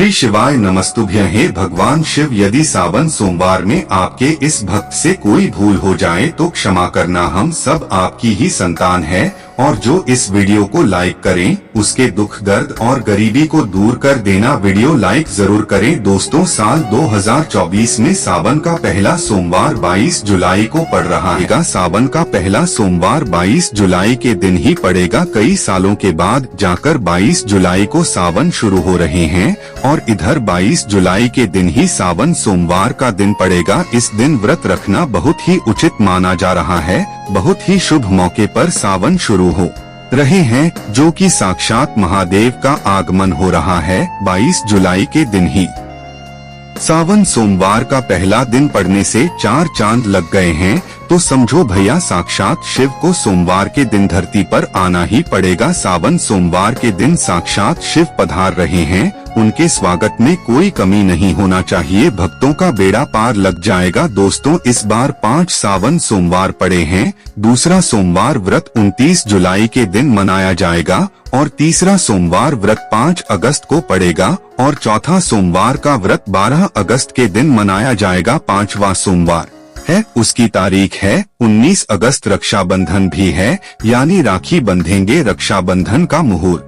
श्री शिवाय नमस्तुभ्यं। हे भगवान शिव, यदि सावन सोमवार में आपके इस भक्त से कोई भूल हो जाए तो क्षमा करना, हम सब आपकी ही संतान है। और जो इस वीडियो को लाइक करें उसके दुख दर्द और गरीबी को दूर कर देना। वीडियो लाइक जरूर करें। दोस्तों, साल 2024 में सावन का पहला सोमवार 22 जुलाई को पड़ रहा है। सावन का पहला सोमवार 22 जुलाई के दिन ही पड़ेगा। कई सालों के बाद जाकर 22 जुलाई को सावन शुरू हो रहे हैं और इधर 22 जुलाई के दिन ही सावन सोमवार का दिन पड़ेगा। इस दिन व्रत रखना बहुत ही उचित माना जा रहा है। बहुत ही शुभ मौके पर सावन शुरू हो रहे हैं, जो कि साक्षात महादेव का आगमन हो रहा है। 22 जुलाई के दिन ही सावन सोमवार का पहला दिन पड़ने से 4 चांद लग गए हैं, तो समझो भैया साक्षात शिव को सोमवार के दिन धरती पर आना ही पड़ेगा। सावन सोमवार के दिन साक्षात शिव पधार रहे हैं, उनके स्वागत में कोई कमी नहीं होना चाहिए। भक्तों का बेड़ा पार लग जाएगा। दोस्तों, इस बार 5 सावन सोमवार पड़े हैं। दूसरा सोमवार व्रत 29 जुलाई के दिन मनाया जाएगा और तीसरा सोमवार व्रत 5 अगस्त को पड़ेगा और चौथा सोमवार का व्रत 12 अगस्त के दिन मनाया जाएगा। 5वां सोमवार है, उसकी तारीख है 19 अगस्त। रक्षाबंधन भी है, यानी राखी बंधेंगे। रक्षाबंधन का मुहूर्त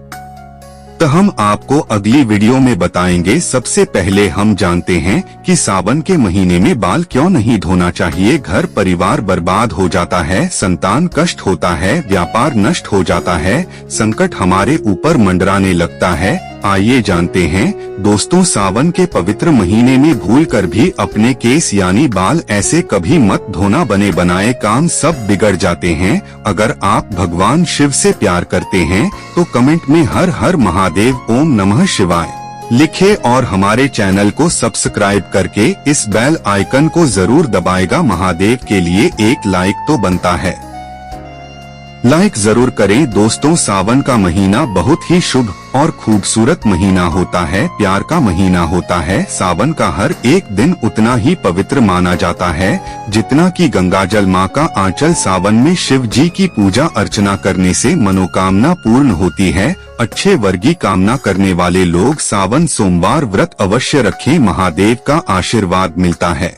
तो हम आपको अगली वीडियो में बताएंगे। सबसे पहले हम जानते हैं कि सावन के महीने में बाल क्यों नहीं धोना चाहिए। घर परिवार बर्बाद हो जाता है, संतान कष्ट होता है, व्यापार नष्ट हो जाता है, संकट हमारे ऊपर मंडराने लगता है। आइए जानते हैं। दोस्तों, सावन के पवित्र महीने में भूल कर भी अपने केस यानी बाल ऐसे कभी मत धोना। बने बनाए काम सब बिगड़ जाते हैं। अगर आप भगवान शिव से प्यार करते हैं तो कमेंट में हर हर महादेव, ओम नमः शिवाय लिखे और हमारे चैनल को सब्सक्राइब करके इस बेल आइकन को जरूर दबाएगा। महादेव के लिए एक लाइक तो बनता है, लाइक जरूर करें। दोस्तों, सावन का महीना बहुत ही शुभ और खूबसूरत महीना होता है, प्यार का महीना होता है। सावन का हर एक दिन उतना ही पवित्र माना जाता है जितना कि गंगा जल माँ का आंचल। सावन में शिव जी की पूजा अर्चना करने से मनोकामना पूर्ण होती है। अच्छे वर्गी कामना करने वाले लोग सावन सोमवार व्रत अवश्य रखें। महादेव का आशीर्वाद मिलता है,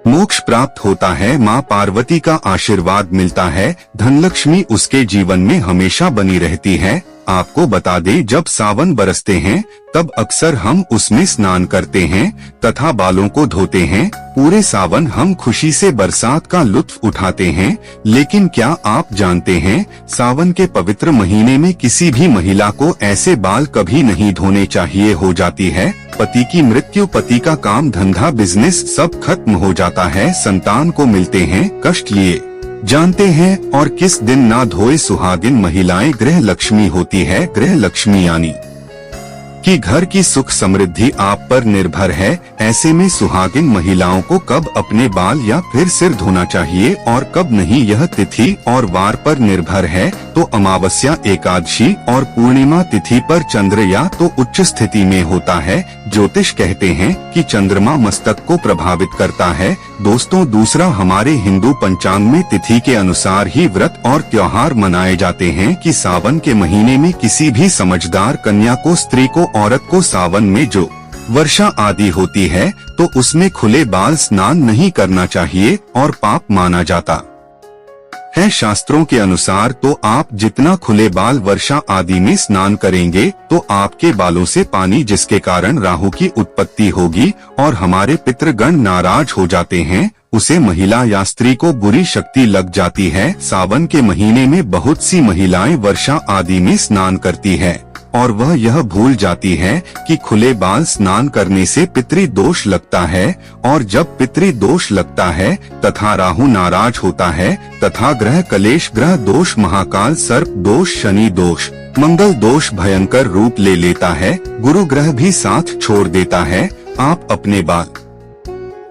मोक्ष प्राप्त होता है, माँ पार्वती का आशीर्वाद मिलता है, धनलक्ष्मी उसके जीवन में हमेशा बनी रहती है। आपको बता दें, जब सावन बरसते हैं तब अक्सर हम उसमें स्नान करते हैं तथा बालों को धोते हैं। पूरे सावन हम खुशी से बरसात का लुत्फ उठाते हैं। लेकिन क्या आप जानते हैं, सावन के पवित्र महीने में किसी भी महिला को ऐसे बाल कभी नहीं धोने चाहिए। हो जाती है पति की मृत्यु, पति का काम धंधा बिजनेस सब खत्म हो जाता है, संतान को मिलते हैं कष्ट। ये जानते हैं और किस दिन ना धोए सुहागिन महिलाएं गृह लक्ष्मी होती है। गृह लक्ष्मी यानी कि घर की सुख समृद्धि आप पर निर्भर है। ऐसे में सुहागिन महिलाओं को कब अपने बाल या फिर सिर धोना चाहिए और कब नहीं, यह तिथि और वार पर निर्भर है। तो अमावस्या, एकादशी और पूर्णिमा तिथि पर चंद्र या तो उच्च स्थिति में होता है। ज्योतिष कहते हैं कि चंद्रमा मस्तक को प्रभावित करता है। दोस्तों, दूसरा हमारे हिंदू पंचांग में तिथि के अनुसार ही व्रत और त्योहार मनाए जाते हैं कि सावन के महीने में किसी भी समझदार कन्या को, स्त्री को, औरत को सावन में जो वर्षा आदि होती है तो उसमें खुले बाल स्नान नहीं करना चाहिए और पाप माना जाता है शास्त्रों के अनुसार। तो आप जितना खुले बाल वर्षा आदि में स्नान करेंगे तो आपके बालों से पानी, जिसके कारण राहु की उत्पत्ति होगी और हमारे पितृगण नाराज हो जाते हैं। उसे महिला या स्त्री को बुरी शक्ति लग जाती है। सावन के महीने में बहुत सी महिलाएं वर्षा आदि में स्नान करती है और वह यह भूल जाती है कि खुले बाल स्नान करने से पितृ दोष लगता है। और जब पितृ दोष लगता है तथा राहु नाराज होता है तथा ग्रह कलेश, ग्रह दोष, महाकाल सर्प दोष, शनि दोष, मंगल दोष भयंकर रूप ले लेता है, गुरु ग्रह भी साथ छोड़ देता है। आप अपने बाल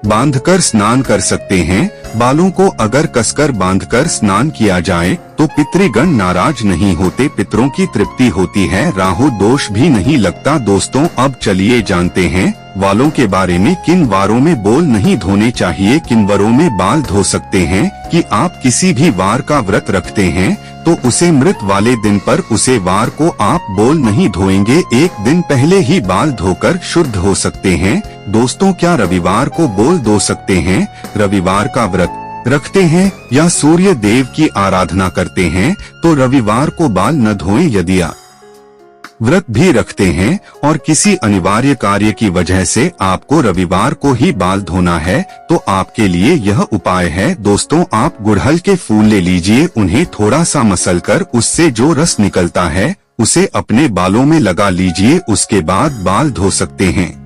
बांधकर स्नान कर सकते हैं। बालों को अगर कसकर बांधकर स्नान किया जाए तो पितृगण नाराज नहीं होते, पितरों की तृप्ति होती है, राहु दोष भी नहीं लगता। दोस्तों, अब चलिए जानते हैं वालों के बारे में किन वारों में बाल नहीं धोने चाहिए, किन वारों में बाल धो सकते हैं कि आप किसी भी वार का व्रत रखते हैं तो उसे मृत वाले दिन पर उसे वार को आप बाल नहीं धोएंगे, एक दिन पहले ही बाल धोकर शुद्ध हो सकते हैं। दोस्तों, क्या रविवार को बाल धो सकते हैं? रविवार का व्रत रखते हैं या सूर्य देव की आराधना करते हैं तो रविवार को बाल न धोएं। यदि आप व्रत भी रखते हैं और किसी अनिवार्य कार्य की वजह से आपको रविवार को ही बाल धोना है तो आपके लिए यह उपाय है। दोस्तों, आप गुड़हल के फूल ले लीजिए, उन्हें थोड़ा सा मसलकर उससे जो रस निकलता है उसे अपने बालों में लगा लीजिए, उसके बाद बाल धो सकते हैं।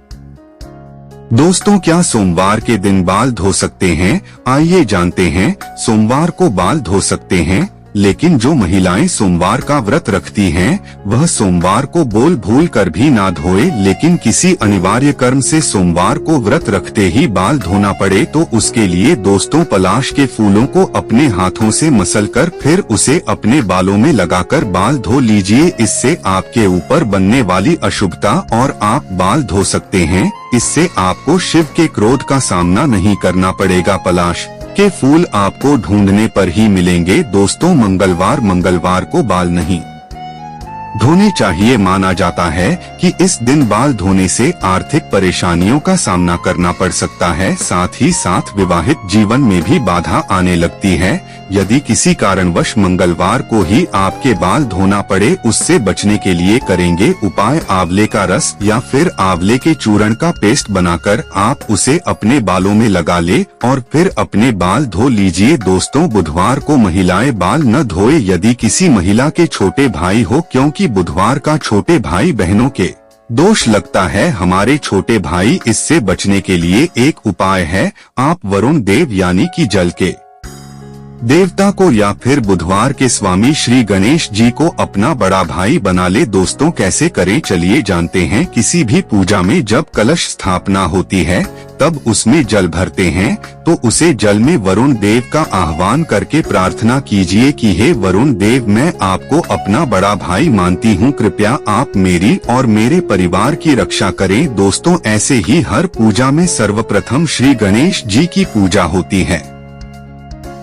दोस्तों, क्या सोमवार के दिन बाल धो सकते हैं? आइए जानते हैं। सोमवार को बाल धो सकते हैं, लेकिन जो महिलाएं सोमवार का व्रत रखती हैं, वह सोमवार को बाल भूल कर भी ना धोए, लेकिन किसी अनिवार्य कर्म से सोमवार को व्रत रखते ही बाल धोना पड़े तो उसके लिए दोस्तों पलाश के फूलों को अपने हाथों से मसलकर फिर उसे अपने बालों में लगाकर बाल धो लीजिए। इससे आपके ऊपर बनने वाली अशुभता और आप बाल धो सकते हैं। इससे आपको शिव के क्रोध का सामना नहीं करना पड़ेगा। पलाश के फूल आपको ढूंढने पर ही मिलेंगे। दोस्तों, मंगलवार को बाल नहीं धोने चाहिए। माना जाता है कि इस दिन बाल धोने से आर्थिक परेशानियों का सामना करना पड़ सकता है, साथ ही साथ विवाहित जीवन में भी बाधा आने लगती है। यदि किसी कारणवश मंगलवार को ही आपके बाल धोना पड़े, उससे बचने के लिए करेंगे उपाय आंवले का रस या फिर आंवले के चूर्ण का पेस्ट बनाकर आप उसे अपने बालों में लगा ले और फिर अपने बाल धो लीजिए। दोस्तों, बुधवार को महिलाएं बाल न धोए यदि किसी महिला के छोटे भाई हो, क्योंकि बुधवार का छोटे भाई बहनों के दोष लगता है। हमारे छोटे भाई, इससे बचने के लिए एक उपाय है, आप वरुण देव यानी कि जल के देवता को या फिर बुधवार के स्वामी श्री गणेश जी को अपना बड़ा भाई बना ले। दोस्तों, कैसे करें चलिए जानते हैं। किसी भी पूजा में जब कलश स्थापना होती है तब उसमें जल भरते हैं तो उसे जल में वरुण देव का आह्वान करके प्रार्थना कीजिए कि हे वरुण देव, मैं आपको अपना बड़ा भाई मानती हूँ, कृपया आप मेरी और मेरे परिवार की रक्षा करें। दोस्तों, ऐसे ही हर पूजा में सर्वप्रथम श्री गणेश जी की पूजा होती है,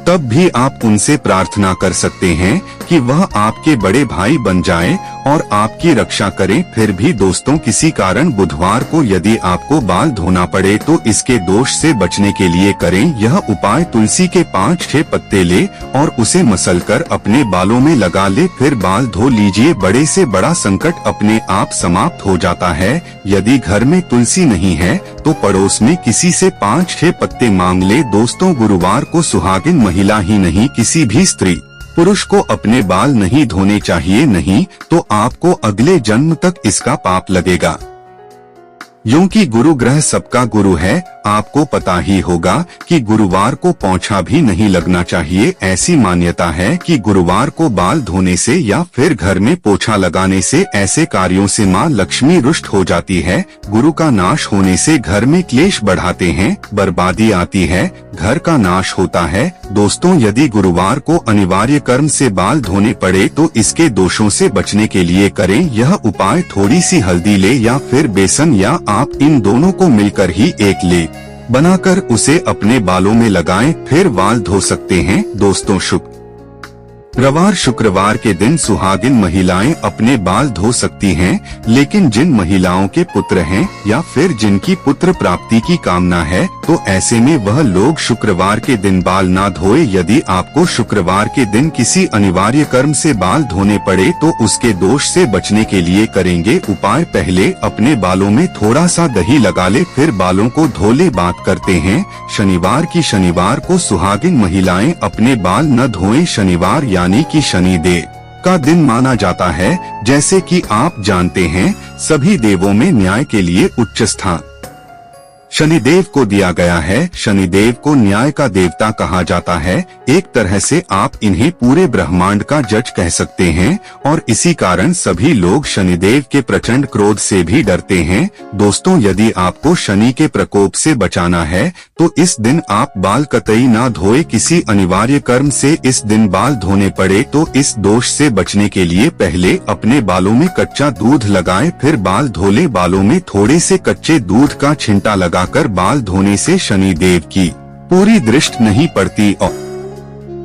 तब भी आप उनसे प्रार्थना कर सकते हैं कि वह आपके बड़े भाई बन जाएं और आपकी रक्षा करें। फिर भी दोस्तों, किसी कारण बुधवार को यदि आपको बाल धोना पड़े तो इसके दोष से बचने के लिए करें यह उपाय। तुलसी के 5-6 पत्ते ले और उसे मसलकर अपने बालों में लगा ले, फिर बाल धो लीजिए। बड़े से बड़ा संकट अपने आप समाप्त हो जाता है। यदि घर में तुलसी नहीं है तो पड़ोस में किसी से 5-6 पत्ते मांग ले। दोस्तों, गुरुवार को सुहागिन महिला ही नहीं, किसी भी स्त्री पुरुष को अपने बाल नहीं धोने चाहिए, नहीं तो आपको अगले जन्म तक इसका पाप लगेगा। क्योंकि गुरु ग्रह सबका गुरु है, आपको पता ही होगा कि गुरुवार को पोंछा भी नहीं लगना चाहिए। ऐसी मान्यता है कि गुरुवार को बाल धोने से या फिर घर में पोछा लगाने से ऐसे कार्यों से माँ लक्ष्मी रुष्ट हो जाती है। गुरु का नाश होने से घर में क्लेश बढ़ाते हैं, बर्बादी आती है, घर का नाश होता है। दोस्तों, यदि गुरुवार को अनिवार्य कर्म से बाल धोने पड़े तो इसके दोषों से बचने के लिए करें यह उपाय। थोड़ी सी हल्दी ले या फिर बेसन या आप इन दोनों को मिलकर ही एक लेप बनाकर उसे अपने बालों में लगाएं, फिर बाल धो सकते हैं। दोस्तों, शुक्रवार के दिन सुहागिन महिलाएं अपने बाल धो सकती हैं, लेकिन जिन महिलाओं के पुत्र हैं या फिर जिनकी पुत्र प्राप्ति की कामना है तो ऐसे में वह लोग शुक्रवार के दिन बाल ना धोए। यदि आपको शुक्रवार के दिन किसी अनिवार्य कर्म से बाल धोने पड़े तो उसके दोष से बचने के लिए करेंगे उपाय। पहले अपने बालों में थोड़ा सा दही लगा ले, फिर बालों को धो ले। बात करते हैं शनिवार को सुहागिन महिलाएं अपने बाल न धोएं। शनिवार यानी कि शनिदेव का दिन माना जाता है। जैसे कि आप जानते हैं, सभी देवों में न्याय के लिए उच्च स्थान शनिदेव को दिया गया है। शनिदेव को न्याय का देवता कहा जाता है। एक तरह से आप इन्हें पूरे ब्रह्मांड का जज कह सकते हैं और इसी कारण सभी लोग शनिदेव के प्रचंड क्रोध से भी डरते हैं। दोस्तों, यदि आपको शनि के प्रकोप से बचाना है तो इस दिन आप बाल कतई ना धोए। किसी अनिवार्य कर्म से इस दिन बाल धोने पड़े तो इस दोष से बचने के लिए पहले अपने बालों में कच्चा दूध लगाएं, फिर बाल धो ले। बालों में थोड़े से कच्चे दूध का छिंटा लगाकर बाल धोने से शनि देव की पूरी दृष्टि नहीं पड़ती। और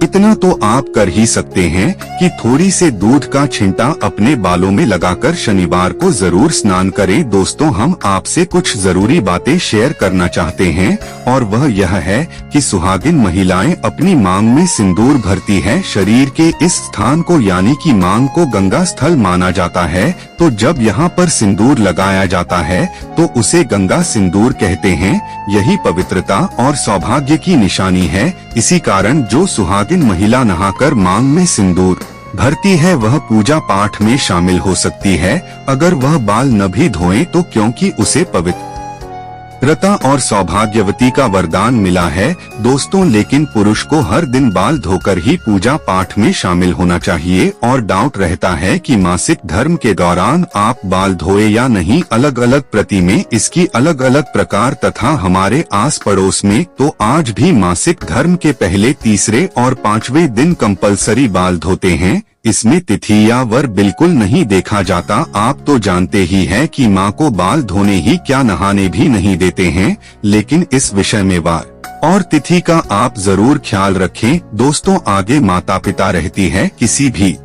इतना तो आप कर ही सकते हैं कि थोड़ी से दूध का छिंटा अपने बालों में लगाकर शनिवार को जरूर स्नान करें। दोस्तों, हम आपसे कुछ जरूरी बातें शेयर करना चाहते हैं और वह यह है कि सुहागिन महिलाएं अपनी मांग में सिंदूर भरती है। शरीर के इस स्थान को यानी कि मांग को गंगा स्थल माना जाता है, तो जब यहाँ पर सिंदूर लगाया जाता है तो उसे गंगा सिंदूर कहते हैं। यही पवित्रता और सौभाग्य की निशानी है। इसी कारण जो सुहागिन महिला नहाकर मांग में सिंदूर भरती है वह पूजा पाठ में शामिल हो सकती है, अगर वह बाल न भी धोए तो, क्योंकि उसे पवित्रता और सौभाग्यवती का वरदान मिला है। दोस्तों, लेकिन पुरुष को हर दिन बाल धोकर ही पूजा पाठ में शामिल होना चाहिए और डाउट रहता है कि मासिक धर्म के दौरान आप बाल धोए या नहीं। अलग अलग प्रति में इसकी अलग अलग प्रकार तथा हमारे आस पड़ोस में तो आज भी मासिक धर्म के पहले, तीसरे और 5वें दिन कंपलसरी बाल धोते हैं। इसमें तिथि या वर बिल्कुल नहीं देखा जाता। आप तो जानते ही हैं कि माँ को बाल धोने ही क्या नहाने भी नहीं देते हैं, लेकिन इस विषय में वार और तिथि का आप जरूर ख्याल रखें। दोस्तों, आगे माता पिता रहती है। किसी भी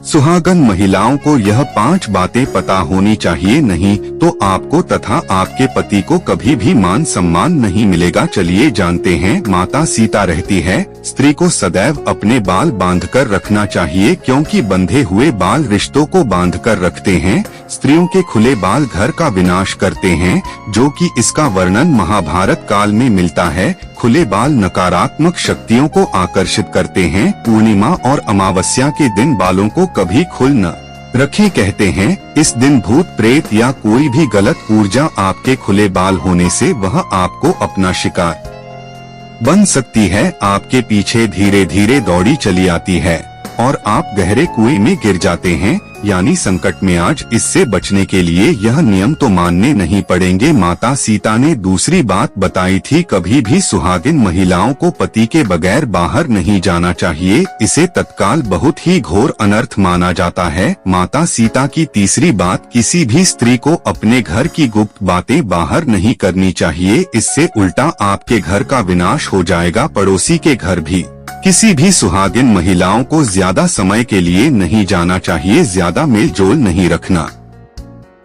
सुहागन महिलाओं को यह 5 बातें पता होनी चाहिए, नहीं तो आपको तथा आपके पति को कभी भी मान सम्मान नहीं मिलेगा। चलिए जानते हैं। माता सीता रहती है। स्त्री को सदैव अपने बाल बांधकर रखना चाहिए, क्योंकि बंधे हुए बाल रिश्तों को बांधकर रखते हैं। स्त्रियों के खुले बाल घर का विनाश करते हैं, जो कि इसका वर्णन महाभारत काल में मिलता है। खुले बाल नकारात्मक शक्तियों को आकर्षित करते हैं। पूर्णिमा और अमावस्या के दिन बालों को कभी खुल न रखें कहते हैं। इस दिन भूत प्रेत या कोई भी गलत ऊर्जा आपके खुले बाल होने से वह आपको अपना शिकार बन सकती है। आपके पीछे धीरे धीरे दौड़ी चली आती है और आप गहरे कुएं में गिर जाते हैं, यानी संकट में। आज इससे बचने के लिए यह नियम तो मानने नहीं पड़ेंगे। माता सीता ने दूसरी बात बताई थी, कभी भी सुहागिन महिलाओं को पति के बगैर बाहर नहीं जाना चाहिए। इसे तत्काल बहुत ही घोर अनर्थ माना जाता है। माता सीता की तीसरी बात, किसी भी स्त्री को अपने घर की गुप्त बातें बाहर नहीं करनी चाहिए। इससे उल्टा आपके घर का विनाश हो जाएगा। पड़ोसी के घर भी किसी भी सुहागिन महिलाओं को ज्यादा समय के लिए नहीं जाना चाहिए। ज्यादा मेल जोल नहीं रखना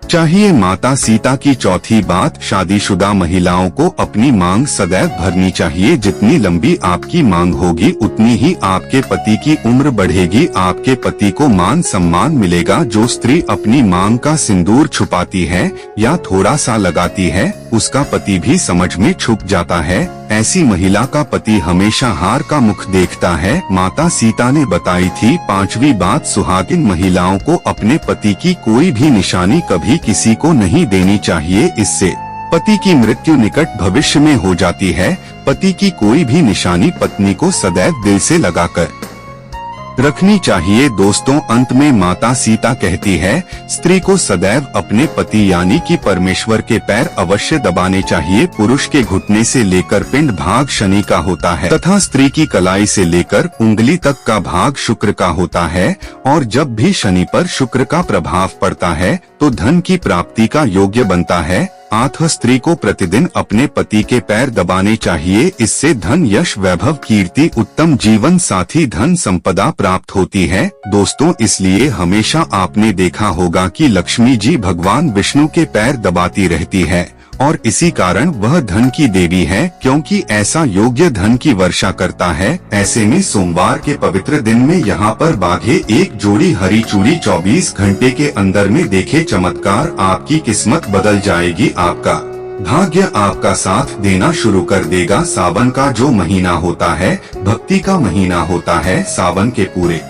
चाहिए। माता सीता की चौथी बात, शादीशुदा महिलाओं को अपनी मांग सदैव भरनी चाहिए। जितनी लंबी आपकी मांग होगी उतनी ही आपके पति की उम्र बढ़ेगी, आपके पति को मान सम्मान मिलेगा। जो स्त्री अपनी मांग का सिंदूर छुपाती है या थोड़ा सा लगाती है, उसका पति भी समझ में छुप जाता है। ऐसी महिला का पति हमेशा हार का मुख देखता है। माता सीता ने बताई थी 5वीं बात, सुहागिन महिलाओं को अपने पति की कोई भी निशानी कभी किसी को नहीं देनी चाहिए। इससे पति की मृत्यु निकट भविष्य में हो जाती है। पति की कोई भी निशानी पत्नी को सदैव दिल से लगाकर रखनी चाहिए। दोस्तों, अंत में माता सीता कहती है, स्त्री को सदैव अपने पति यानी कि परमेश्वर के पैर अवश्य दबाने चाहिए। पुरुष के घुटने से लेकर पिंड भाग शनि का होता है तथा स्त्री की कलाई से लेकर उंगली तक का भाग शुक्र का होता है। और जब भी शनि पर शुक्र का प्रभाव पड़ता है तो धन की प्राप्ति का योग्य बनता है। अतः स्त्री को प्रतिदिन अपने पति के पैर दबाने चाहिए। इससे धन, यश, वैभव, कीर्ति, उत्तम जीवन साथी, धन संपदा प्राप्त होती है। दोस्तों, इसलिए हमेशा आपने देखा होगा कि लक्ष्मी जी भगवान विष्णु के पैर दबाती रहती है और इसी कारण वह धन की देवी है, क्योंकि ऐसा योग्य धन की वर्षा करता है। ऐसे में सोमवार के पवित्र दिन में यहाँ पर बांधे एक जोड़ी हरी चूड़ी 24 घंटे के अंदर में देखे चमत्कार, आपकी किस्मत बदल जाएगी। आपका भाग्य आपका साथ देना शुरू कर देगा। सावन का जो महीना होता है भक्ति का महीना होता है। सावन के पूरे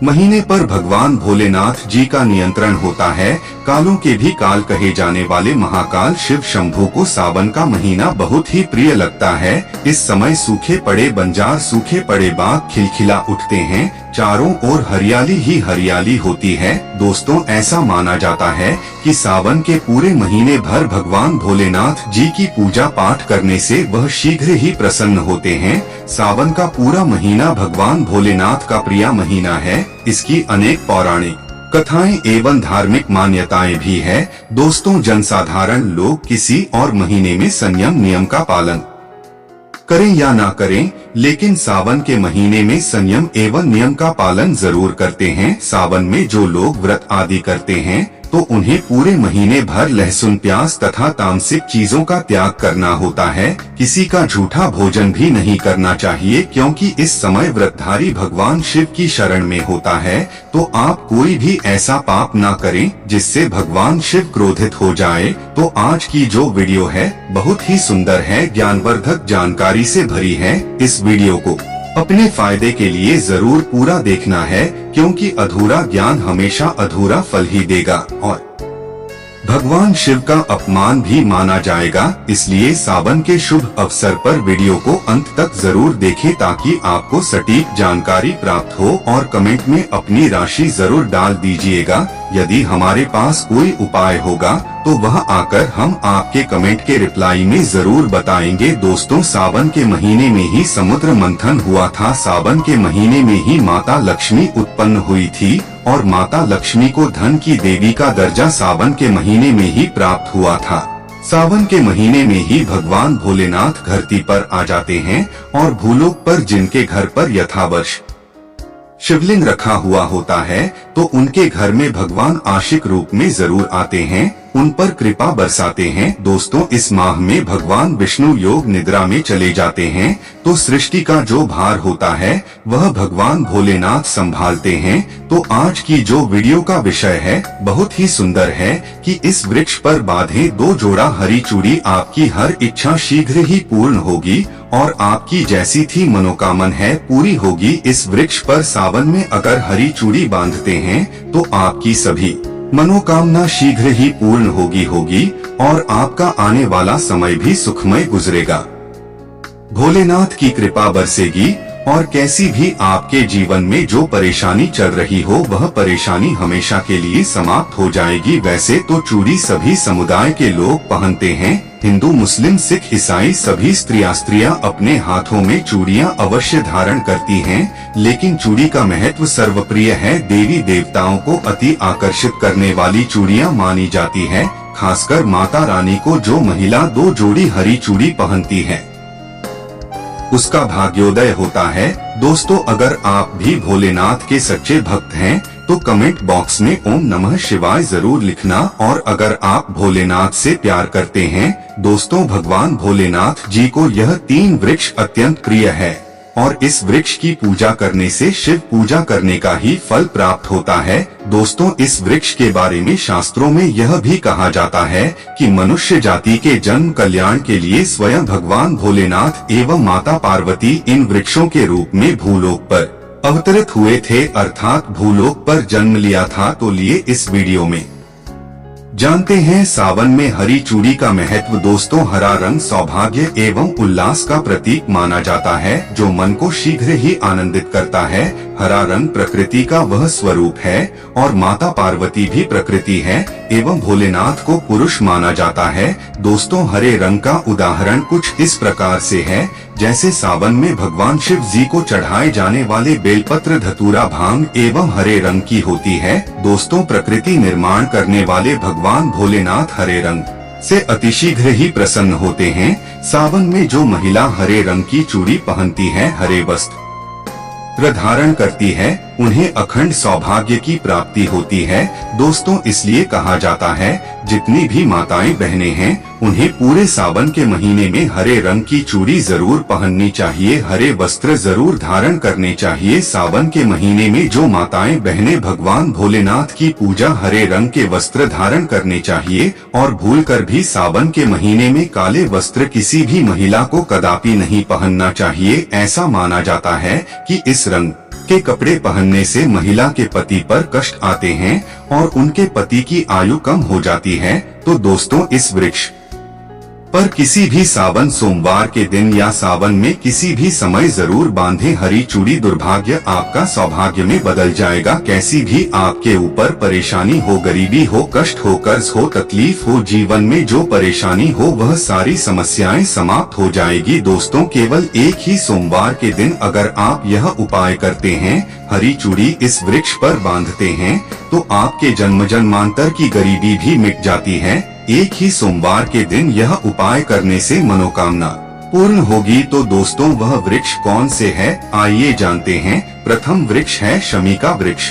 महीने पर भगवान भोलेनाथ जी का नियंत्रण होता है। कालों के भी काल कहे जाने वाले महाकाल शिव शंभू को सावन का महीना बहुत ही प्रिय लगता है। इस समय सूखे पड़े बंजार, सूखे पड़े बाग खिलखिला उठते हैं, चारों ओर हरियाली ही हरियाली होती है। दोस्तों, ऐसा माना जाता है कि सावन के पूरे महीने भर भगवान भोलेनाथ जी की पूजा पाठ करने से वह शीघ्र ही प्रसन्न होते हैं। सावन का पूरा महीना भगवान भोलेनाथ का प्रिय महीना है। इसकी अनेक पौराणिक कथाएं एवं धार्मिक मान्यताएं भी है। दोस्तों, जनसाधारण लोग किसी और महीने में संयम नियम का पालन करें या ना करें, लेकिन सावन के महीने में संयम एवं नियम का पालन जरूर करते हैं। सावन में जो लोग व्रत आदि करते हैं तो उन्हें पूरे महीने भर लहसुन, प्याज तथा तामसिक चीजों का त्याग करना होता है। किसी का झूठा भोजन भी नहीं करना चाहिए, क्योंकि इस समय व्रतधारी भगवान शिव की शरण में होता है। तो आप कोई भी ऐसा पाप ना करें जिससे भगवान शिव क्रोधित हो जाए। तो आज की जो वीडियो है बहुत ही सुंदर है, ज्ञानवर्धक जानकारी से भरी है। इस वीडियो को अपने फायदे के लिए जरूर पूरा देखना है, क्योंकि अधूरा ज्ञान हमेशा अधूरा फल ही देगा और भगवान शिव का अपमान भी माना जाएगा। इसलिए सावन के शुभ अवसर पर वीडियो को अंत तक जरूर देखें, ताकि आपको सटीक जानकारी प्राप्त हो। और कमेंट में अपनी राशि जरूर डाल दीजिएगा। यदि हमारे पास कोई उपाय होगा तो वह आकर हम आपके कमेंट के रिप्लाई में जरूर बताएंगे। दोस्तों, सावन के महीने में ही समुद्र मंथन हुआ था। सावन के महीने में ही माता लक्ष्मी उत्पन्न हुई थी और माता लक्ष्मी को धन की देवी का दर्जा सावन के महीने में ही प्राप्त हुआ था। सावन के महीने में ही भगवान भोलेनाथ धरती पर आ जाते हैं और भूलोक पर जिनके घर पर यथावर्ष शिवलिंग रखा हुआ होता है तो उनके घर में भगवान आशिक रूप में जरूर आते हैं, उन पर कृपा बरसाते हैं। दोस्तों, इस माह में भगवान विष्णु योग निद्रा में चले जाते हैं, तो सृष्टि का जो भार होता है वह भगवान भोलेनाथ संभालते हैं। तो आज की जो वीडियो का विषय है बहुत ही सुंदर है कि इस वृक्ष पर बांधे 2 जोड़ा हरी चूड़ी, आपकी हर इच्छा शीघ्र ही पूर्ण होगी और आपकी जैसी थी मनोकामना है पूरी होगी। इस वृक्ष पर सावन में अगर हरी चूड़ी बांधते हैं तो आपकी सभी मनोकामना शीघ्र ही पूर्ण होगी और आपका आने वाला समय भी सुखमय गुजरेगा। भोलेनाथ की कृपा बरसेगी और कैसी भी आपके जीवन में जो परेशानी चल रही हो वह परेशानी हमेशा के लिए समाप्त हो जाएगी। वैसे तो चूड़ी सभी समुदाय के लोग पहनते हैं, हिंदू, मुस्लिम, सिख, ईसाई सभी स्त्रियां अपने हाथों में चूड़ियां अवश्य धारण करती हैं, लेकिन चूड़ी का महत्व सर्वप्रिय है। देवी देवताओं को अति आकर्षित करने वाली चूड़ियां मानी जाती है। खासकर माता रानी को जो महिला 2 जोड़ी हरी चूड़ी पहनती है उसका भाग्योदय होता है। दोस्तों, अगर आप भी भोलेनाथ के सच्चे भक्त हैं तो कमेंट बॉक्स में ओम नमः शिवाय जरूर लिखना। और अगर आप भोलेनाथ से प्यार करते हैं दोस्तों, भगवान भोलेनाथ जी को यह 3 वृक्ष अत्यंत प्रिय है और इस वृक्ष की पूजा करने से शिव पूजा करने का ही फल प्राप्त होता है। दोस्तों, इस वृक्ष के बारे में शास्त्रों में यह भी कहा जाता है कि मनुष्य जाति के जन्म कल्याण के लिए स्वयं भगवान भोलेनाथ एवं माता पार्वती इन वृक्षों के रूप में भूलोक पर अवतरित हुए थे, अर्थात भूलोक पर जन्म लिया था। तो लिए इस वीडियो में जानते हैं सावन में हरी चूड़ी का महत्व। दोस्तों, हरा रंग सौभाग्य एवं उल्लास का प्रतीक माना जाता है, जो मन को शीघ्र ही आनंदित करता है। हरा रंग प्रकृति का वह स्वरूप है और माता पार्वती भी प्रकृति है एवं भोलेनाथ को पुरुष माना जाता है। दोस्तों, हरे रंग का उदाहरण कुछ इस प्रकार से है, जैसे सावन में भगवान शिव जी को चढ़ाए जाने वाले बेलपत्र, धतूरा, भांग एवं हरे रंग की होती है। दोस्तों, प्रकृति निर्माण करने वाले भगवान भोलेनाथ हरे रंग से अतिशीघ्र ही प्रसन्न होते हैं। सावन में जो महिला हरे रंग की चूड़ी पहनती है, हरे वस्त्र धारण करती है, उन्हें अखंड सौभाग्य की प्राप्ति होती है। दोस्तों, इसलिए कहा जाता है जितनी भी माताएं बहनें हैं उन्हें पूरे सावन के महीने में हरे रंग की चूड़ी जरूर पहननी चाहिए, हरे वस्त्र जरूर धारण करने चाहिए। सावन के महीने में जो माताएं बहनें भगवान भोलेनाथ की पूजा हरे रंग के वस्त्र धारण करने चाहिए और भूलकर भी सावन के महीने में काले वस्त्र किसी भी महिला को कदापि नहीं पहनना चाहिए। ऐसा माना जाता है कि इस रंग के कपड़े पहनने से महिला के पति पर कष्ट आते हैं और उनके पति की आयु कम हो जाती है, तो दोस्तों इस वृक्ष पर किसी भी सावन सोमवार के दिन या सावन में किसी भी समय जरूर बांधे हरी चूड़ी। दुर्भाग्य आपका सौभाग्य में बदल जाएगा। कैसी भी आपके ऊपर परेशानी हो, गरीबी हो, कष्ट हो, कर्ज हो, तकलीफ हो, जीवन में जो परेशानी हो वह सारी समस्याएं समाप्त हो जाएगी। दोस्तों केवल एक ही सोमवार के दिन अगर आप यह उपाय करते हैं, हरी चूड़ी इस वृक्ष पर बांधते हैं, तो आपके जन्म जन्मांतर की गरीबी भी मिट जाती है। एक ही सोमवार के दिन यह उपाय करने से मनोकामना पूर्ण होगी। तो दोस्तों वह वृक्ष कौन से है, आइए जानते हैं। प्रथम वृक्ष है शमी का वृक्ष।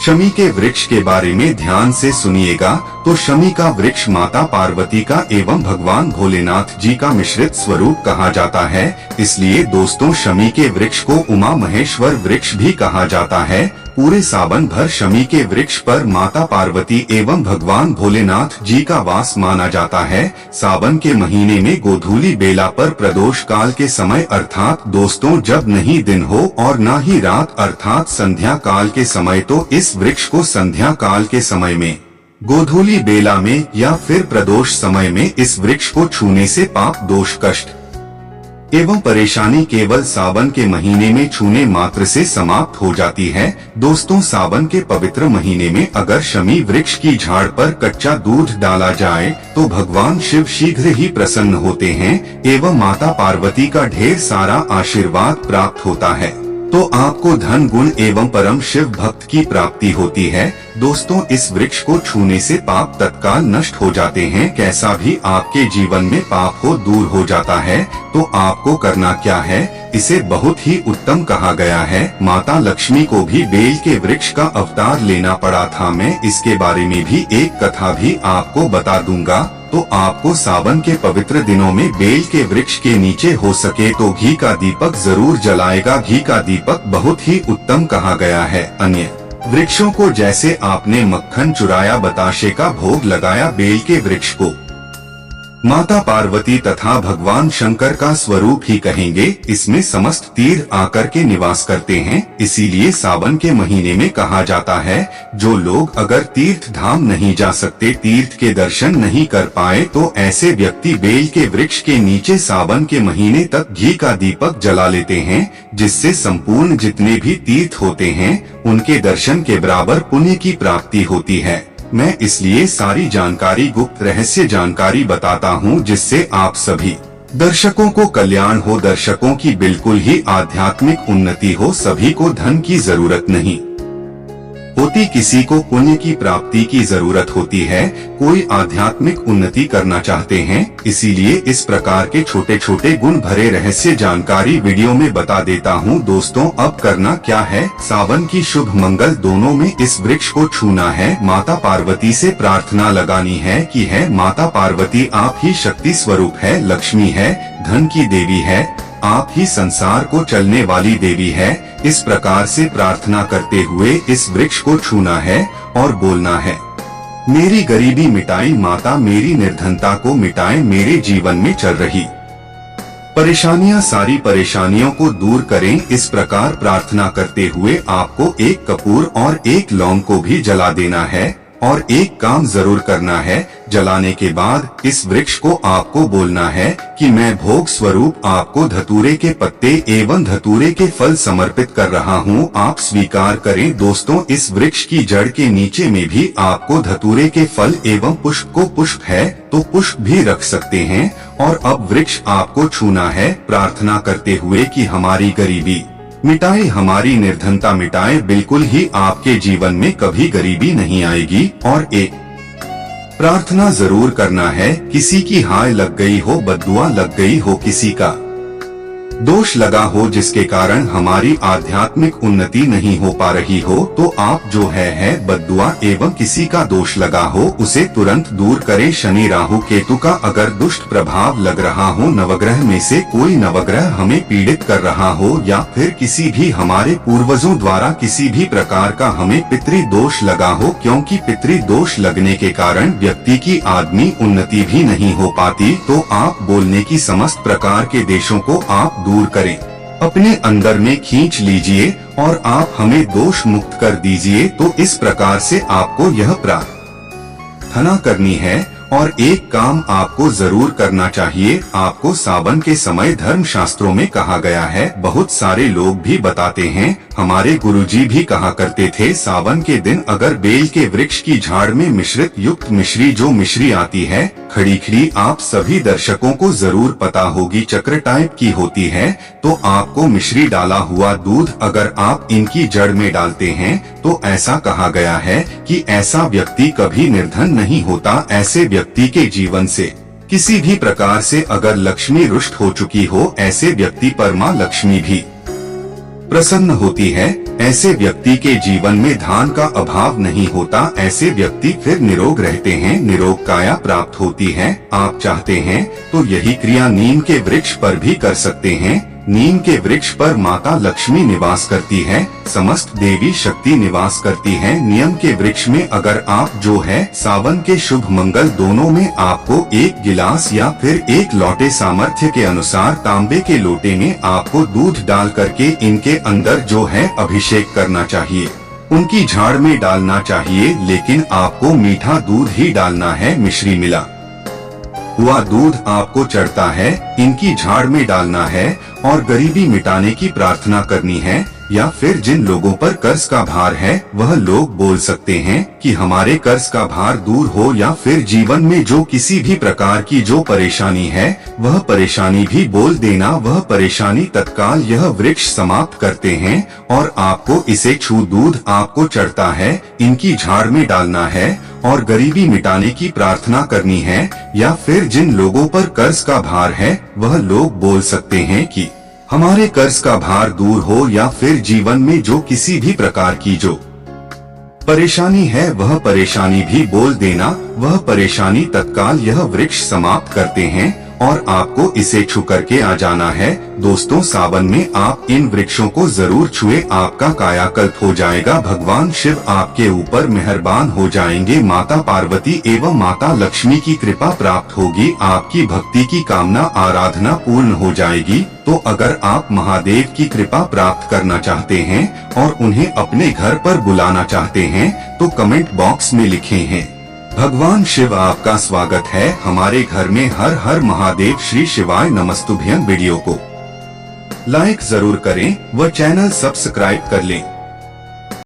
शमी के वृक्ष के बारे में ध्यान से सुनिएगा। तो शमी का वृक्ष माता पार्वती का एवं भगवान भोलेनाथ जी का मिश्रित स्वरूप कहा जाता है। इसलिए दोस्तों शमी के वृक्ष को उमा महेश्वर वृक्ष भी कहा जाता है। पूरे सावन भर शमी के वृक्ष पर माता पार्वती एवं भगवान भोलेनाथ जी का वास माना जाता है। सावन के महीने में गोधूली बेला पर प्रदोष काल के समय अर्थात दोस्तों जब नहीं दिन हो और न ही रात अर्थात संध्या काल के समय, तो इस वृक्ष को संध्या काल के समय में, गोधूली बेला में या फिर प्रदोष समय में इस वृक्ष को छूने से पाप दोष कष्ट एवं परेशानी केवल सावन के महीने में छूने मात्र से समाप्त हो जाती है। दोस्तों सावन के पवित्र महीने में अगर शमी वृक्ष की झाड़ पर कच्चा दूध डाला जाए तो भगवान शिव शीघ्र ही प्रसन्न होते हैं एवं माता पार्वती का ढेर सारा आशीर्वाद प्राप्त होता है। तो आपको धन गुण एवं परम शिव भक्त की प्राप्ति होती है। दोस्तों इस वृक्ष को छूने से पाप तत्काल नष्ट हो जाते हैं। कैसा भी आपके जीवन में पाप हो दूर हो जाता है। तो आपको करना क्या है, इसे बहुत ही उत्तम कहा गया है। माता लक्ष्मी को भी बेल के वृक्ष का अवतार लेना पड़ा था। मैं इसके बारे में भी एक कथा भी आपको बता दूंगा। तो आपको सावन के पवित्र दिनों में बेल के वृक्ष के नीचे हो सके तो घी का दीपक जरूर जलाएगा। घी का दीपक बहुत ही उत्तम कहा गया है। अन्य वृक्षों को जैसे आपने मक्खन चुराया, बताशे का भोग लगाया, बेल के वृक्ष को माता पार्वती तथा भगवान शंकर का स्वरूप ही कहेंगे। इसमें समस्त तीर्थ आकर के निवास करते हैं। इसीलिए सावन के महीने में कहा जाता है जो लोग अगर तीर्थ धाम नहीं जा सकते, तीर्थ के दर्शन नहीं कर पाए, तो ऐसे व्यक्ति बेल के वृक्ष के नीचे सावन के महीने तक घी का दीपक जला लेते हैं, जिससे संपूर्ण जितने भी तीर्थ होते हैं उनके दर्शन के बराबर पुण्य की प्राप्ति होती है। मैं इसलिए सारी जानकारी, गुप्त रहस्य जानकारी बताता हूँ जिससे आप सभी दर्शकों को कल्याण हो, दर्शकों की बिल्कुल ही आध्यात्मिक उन्नति हो। सभी को धन की जरूरत नहीं होती, किसी को पुण्य की प्राप्ति की जरूरत होती है। कोई आध्यात्मिक उन्नति करना चाहते हैं, इसीलिए इस प्रकार के छोटे छोटे गुण भरे रहस्य जानकारी वीडियो में बता देता हूँ। दोस्तों अब करना क्या है, सावन की शुभ मंगल दोनों में इस वृक्ष को छूना है। माता पार्वती से प्रार्थना लगानी है कि है माता पार्वती आप ही शक्ति स्वरूप है, लक्ष्मी है, धन की देवी है, आप ही संसार को चलने वाली देवी है। इस प्रकार से प्रार्थना करते हुए इस वृक्ष को छूना है और बोलना है, मेरी गरीबी मिटाई माता, मेरी निर्धनता को मिटाए, मेरे जीवन में चल रही परेशानियां सारी परेशानियों को दूर करें। इस प्रकार प्रार्थना करते हुए आपको एक कपूर और एक लौंग को भी जला देना है। और एक काम जरूर करना है, जलाने के बाद इस वृक्ष को आपको बोलना है कि मैं भोग स्वरूप आपको धतूरे के पत्ते एवं धतूरे के फल समर्पित कर रहा हूँ, आप स्वीकार करें। दोस्तों इस वृक्ष की जड़ के नीचे में भी आपको धतूरे के फल एवं पुष्प को, पुष्प है तो पुष्प भी रख सकते हैं। और अब वृक्ष आपको छूना है, प्रार्थना करते हुए कि हमारी गरीबी मिटाए, हमारी निर्धनता मिटाए, बिल्कुल ही आपके जीवन में कभी गरीबी नहीं आएगी। और एक प्रार्थना जरूर करना है, किसी की हाय लग गई हो, बद्दुआ लग गई हो, किसी का दोष लगा हो जिसके कारण हमारी आध्यात्मिक उन्नति नहीं हो पा रही हो, तो आप जो है बद्दुआ एवं किसी का दोष लगा हो उसे तुरंत दूर करें। शनि राहु केतु का अगर दुष्ट प्रभाव लग रहा हो, नवग्रह में से कोई नवग्रह हमें पीड़ित कर रहा हो, या फिर किसी भी हमारे पूर्वजों द्वारा किसी भी प्रकार का हमें पितृ दोष लगा हो, क्योंकि पितृ दोष लगने के कारण व्यक्ति की आदमी उन्नति भी नहीं हो पाती, तो आप बोलने की समस्त प्रकार के देशों को आप दूर करें। अपने अंदर में खींच लीजिए और आप हमें दोष मुक्त कर दीजिए। तो इस प्रकार से आपको यह प्रार्थना करनी है और एक काम आपको जरूर करना चाहिए। आपको सावन के समय धर्म शास्त्रों में कहा गया है, बहुत सारे लोग भी बताते हैं, हमारे गुरुजी भी कहा करते थे, सावन के दिन अगर बेल के वृक्ष की झाड़ में मिश्रित युक्त मिश्री, जो मिश्री आती है खड़ी खड़ी, आप सभी दर्शकों को जरूर पता होगी, चक्र टाइप की होती है, तो आपको मिश्री डाला हुआ दूध अगर आप इनकी जड़ में डालते हैं तो ऐसा कहा गया है कि ऐसा व्यक्ति कभी निर्धन नहीं होता। ऐसे व्यक्ति के जीवन से किसी भी प्रकार से अगर लक्ष्मी रुष्ट हो चुकी हो, ऐसे व्यक्ति पर मां लक्ष्मी भी प्रसन्न होती है। ऐसे व्यक्ति के जीवन में धन का अभाव नहीं होता। ऐसे व्यक्ति फिर निरोग रहते हैं, निरोग काया प्राप्त होती है। आप चाहते हैं तो यही क्रिया नीम के वृक्ष पर भी कर सकते हैं। नीम के वृक्ष पर माता लक्ष्मी निवास करती है, समस्त देवी शक्ति निवास करती है। नीम के वृक्ष में अगर आप जो है सावन के शुभ मंगल दोनों में आपको एक गिलास या फिर एक लोटे सामर्थ्य के अनुसार तांबे के लोटे में आपको दूध डाल करके इनके अंदर जो है अभिषेक करना चाहिए, उनकी झाड़ में डालना चाहिए, लेकिन आपको मीठा दूध ही डालना है। मिश्री मिला हुआ दूध आपको चढ़ता है, इनकी झाड़ में डालना है और गरीबी मिटाने की प्रार्थना करनी है। या फिर जिन लोगों पर कर्ज का भार है वह लोग बोल सकते हैं कि हमारे कर्ज का भार दूर हो, या फिर जीवन में जो किसी भी प्रकार की जो परेशानी है वह परेशानी भी बोल देना, वह परेशानी तत्काल यह वृक्ष समाप्त करते हैं। और आपको इसे छू दूध आपको चढ़ता है, इनकी झाड़ में डालना है और गरीबी मिटाने की प्रार्थना करनी है। या फिर जिन लोगों पर कर्ज का भार है वह लोग बोल सकते हैं कि हमारे कर्ज का भार दूर हो, या फिर जीवन में जो किसी भी प्रकार की जो परेशानी है वह परेशानी भी बोल देना, वह परेशानी तत्काल यह वृक्ष समाप्त करते हैं और आपको इसे छू करके आ जाना है। दोस्तों, सावन में आप इन वृक्षों को जरूर छुए, आपका कायाकल्प हो जाएगा। भगवान शिव आपके ऊपर मेहरबान हो जाएंगे, माता पार्वती एवं माता लक्ष्मी की कृपा प्राप्त होगी, आपकी भक्ति की कामना आराधना पूर्ण हो जाएगी। तो अगर आप महादेव की कृपा प्राप्त करना चाहते हैं और उन्हें अपने घर पर बुलाना चाहते हैं तो कमेंट बॉक्स में लिखें हैं। भगवान शिव आपका स्वागत है हमारे घर में। हर हर महादेव, श्री शिवाय नमस्तुभ्यं। वीडियो को लाइक जरूर करें व चैनल सब्सक्राइब कर लें।